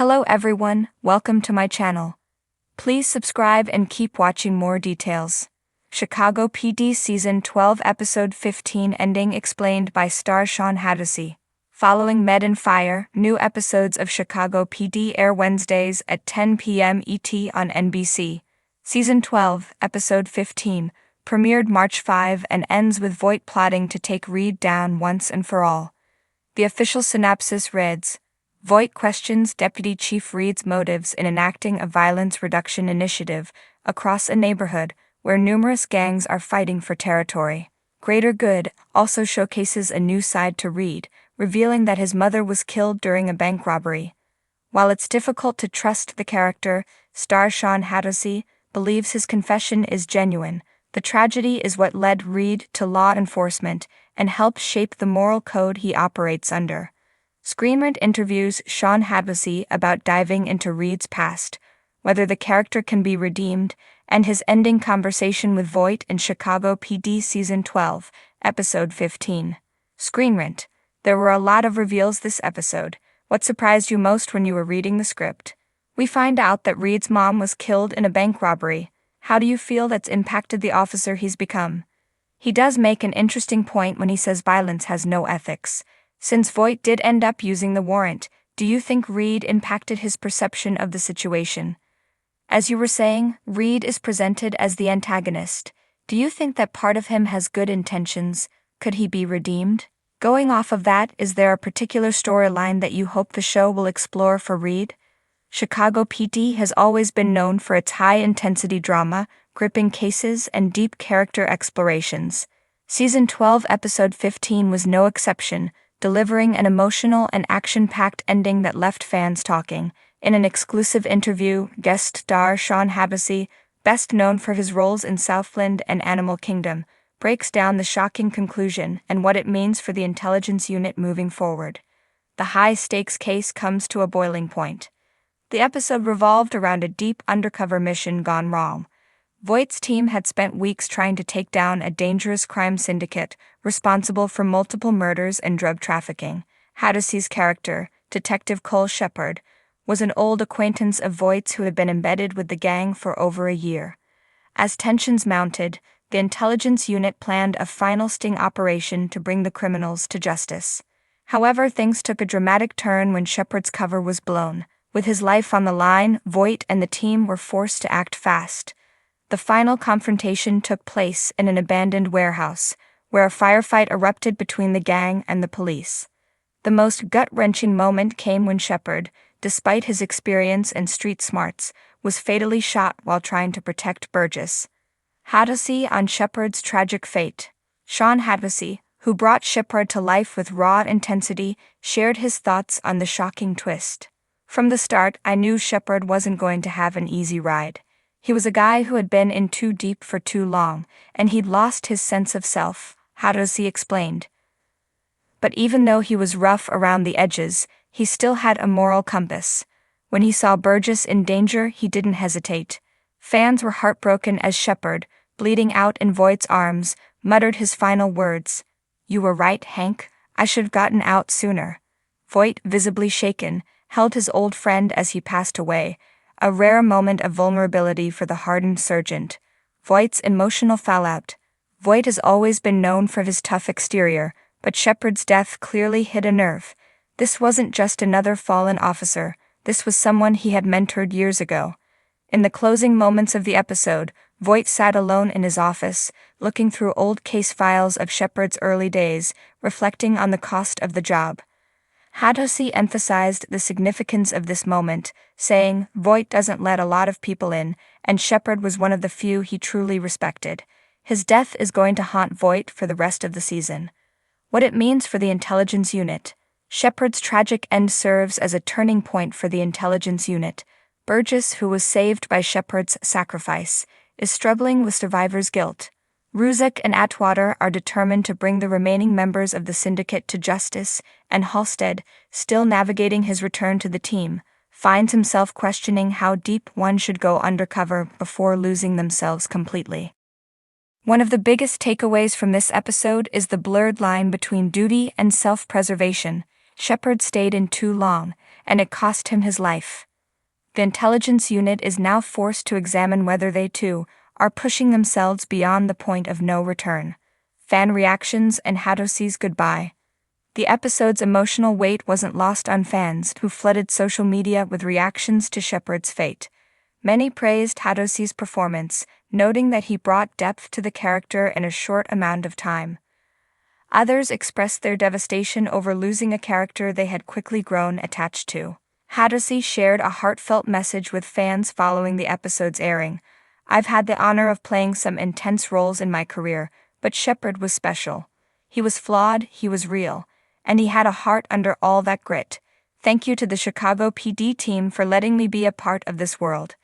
Hello everyone, welcome to my channel. Please subscribe and keep watching more details. Chicago PD Season 12 Episode 15 Ending explained by star Shawn Hatosy. Following Med and Fire, new episodes of Chicago PD air Wednesdays at 10 p.m. ET on NBC. Season 12, Episode 15, premiered March 5 and ends with Voight plotting to take Reed down once and for all. The official synopsis reads, Voight questions Deputy Chief Reed's motives in enacting a violence reduction initiative across a neighborhood where numerous gangs are fighting for territory. Greater Good also showcases a new side to Reed, revealing that his mother was killed during a bank robbery. While it's difficult to trust the character, star Shawn Hatosy believes his confession is genuine. The tragedy is what led Reed to law enforcement and helped shape the moral code he operates under. Screen Rant interviews Shawn Hatosy about diving into Reed's past, whether the character can be redeemed, and his ending conversation with Voight in Chicago PD Season 12, Episode 15. Screen Rant. There were a lot of reveals this episode. What surprised you most when you were reading the script? We find out that Reed's mom was killed in a bank robbery. How do you feel that's impacted the officer he's become? He does make an interesting point when he says violence has no ethics. Since Voight did end up using the warrant, do you think Reed impacted his perception of the situation? As you were saying, Reed is presented as the antagonist. Do you think that part of him has good intentions? Could he be redeemed? Going off of that, is there a particular storyline that you hope the show will explore for Reed? Chicago PD has always been known for its high-intensity drama, gripping cases, and deep character explorations. Season 12, Episode 15 was no exception, delivering an emotional and action-packed ending that left fans talking. In an exclusive interview, guest star Shawn Hatosy, best known for his roles in Southland and Animal Kingdom, breaks down the shocking conclusion and what it means for the intelligence unit moving forward. The high-stakes case comes to a boiling point. The episode revolved around a deep undercover mission gone wrong. Voight's team had spent weeks trying to take down a dangerous crime syndicate responsible for multiple murders and drug trafficking. Hatosy's character, Detective Cole Shepard, was an old acquaintance of Voight's who had been embedded with the gang for over a year. As tensions mounted, the intelligence unit planned a final sting operation to bring the criminals to justice. However, things took a dramatic turn when Shepard's cover was blown. With his life on the line, Voight and the team were forced to act fast. The final confrontation took place in an abandoned warehouse, where a firefight erupted between the gang and the police. The most gut-wrenching moment came when Shepard, despite his experience and street smarts, was fatally shot while trying to protect Burgess. Hatosy on Shepard's tragic fate. Shawn Hatosy, who brought Shepard to life with raw intensity, shared his thoughts on the shocking twist. From the start, I knew Shepard wasn't going to have an easy ride. He was a guy who had been in too deep for too long, and he'd lost his sense of self, Hatosy explained. But even though he was rough around the edges, he still had a moral compass. When he saw Burgess in danger, he didn't hesitate. Fans were heartbroken as Shepard, bleeding out in Voight's arms, muttered his final words. "You were right, Hank. I should have gotten out sooner." Voight, visibly shaken, held his old friend as he passed away, a rare moment of vulnerability for the hardened sergeant. Voight's emotional fallout. Voight has always been known for his tough exterior, but Shepard's death clearly hit a nerve. This wasn't just another fallen officer, this was someone he had mentored years ago. In the closing moments of the episode, Voight sat alone in his office, looking through old case files of Shepard's early days, reflecting on the cost of the job. Hatosy emphasized the significance of this moment, saying, Voight doesn't let a lot of people in, and Shepard was one of the few he truly respected. His death is going to haunt Voight for the rest of the season. What it means for the intelligence unit. Shepard's tragic end serves as a turning point for the intelligence unit. Burgess, who was saved by Shepard's sacrifice, is struggling with survivor's guilt. Ruzek and Atwater are determined to bring the remaining members of the syndicate to justice, and Halstead, still navigating his return to the team, finds himself questioning how deep one should go undercover before losing themselves completely. One of the biggest takeaways from this episode is the blurred line between duty and self-preservation. Shepard stayed in too long, and it cost him his life. The intelligence unit is now forced to examine whether they, too, are pushing themselves beyond the point of no return. Fan reactions and Hatosy's goodbye. The episode's emotional weight wasn't lost on fans who flooded social media with reactions to Shepard's fate. Many praised Hatosy's performance, noting that he brought depth to the character in a short amount of time. Others expressed their devastation over losing a character they had quickly grown attached to. Hatosy shared a heartfelt message with fans following the episode's airing. "I've had the honor of playing some intense roles in my career, but Shepard was special. He was flawed, he was real, and he had a heart under all that grit. Thank you to the Chicago PD team for letting me be a part of this world."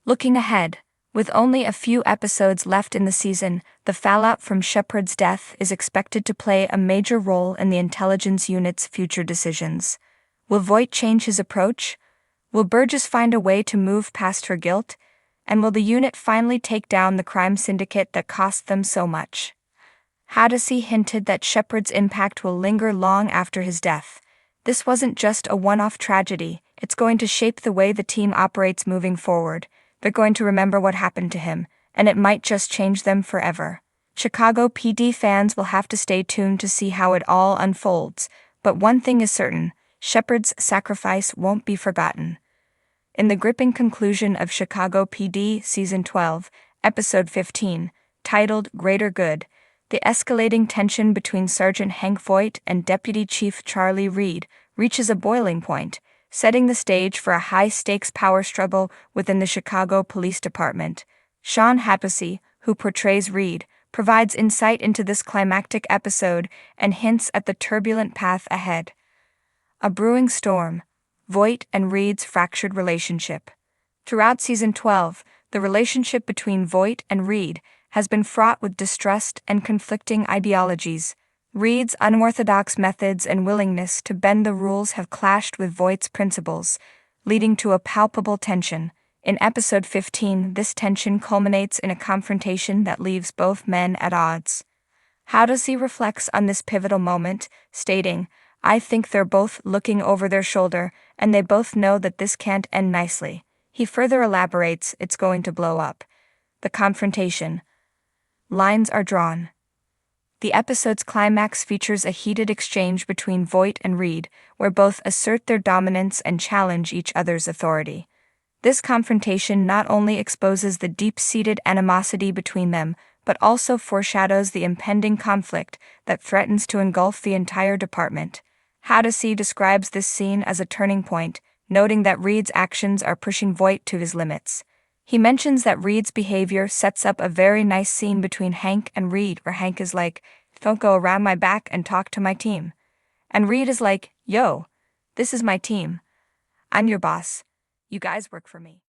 Looking ahead, with only a few episodes left in the season, the fallout from Shepard's death is expected to play a major role in the intelligence unit's future decisions. Will Voight change his approach? Will Burgess find a way to move past her guilt? And will the unit finally take down the crime syndicate that cost them so much? Hatosy hinted that Shepard's impact will linger long after his death. This wasn't just a one-off tragedy, it's going to shape the way the team operates moving forward. They're going to remember what happened to him, and it might just change them forever. Chicago PD fans will have to stay tuned to see how it all unfolds, but one thing is certain: Shepard's sacrifice won't be forgotten. In the gripping conclusion of Chicago PD Season 12, Episode 15, titled Greater Good, the escalating tension between Sergeant Hank Voight and Deputy Chief Charlie Reed reaches a boiling point, setting the stage for a high-stakes power struggle within the Chicago Police Department. Shawn Hatosy, who portrays Reed, provides insight into this climactic episode and hints at the turbulent path ahead. A brewing storm, Voight and Reed's fractured relationship. Throughout Season 12, the relationship between Voight and Reed has been fraught with distrust and conflicting ideologies. Reed's unorthodox methods and willingness to bend the rules have clashed with Voight's principles, leading to a palpable tension. In Episode 15, this tension culminates in a confrontation that leaves both men at odds. Hatosy reflects on this pivotal moment, stating, "I think they're both looking over their shoulder, and they both know that this can't end nicely." He further elaborates, "It's going to blow up." The confrontation. Lines are drawn. The episode's climax features a heated exchange between Voight and Reed, where both assert their dominance and challenge each other's authority. This confrontation not only exposes the deep-seated animosity between them, but also foreshadows the impending conflict that threatens to engulf the entire department. Hatosy describes this scene as a turning point, noting that Reed's actions are pushing Voight to his limits. He mentions that Reed's behavior sets up a very nice scene between Hank and Reed, where Hank is like, "Don't go around my back and talk to my team." And Reed is like, "Yo, this is my team. I'm your boss. You guys work for me."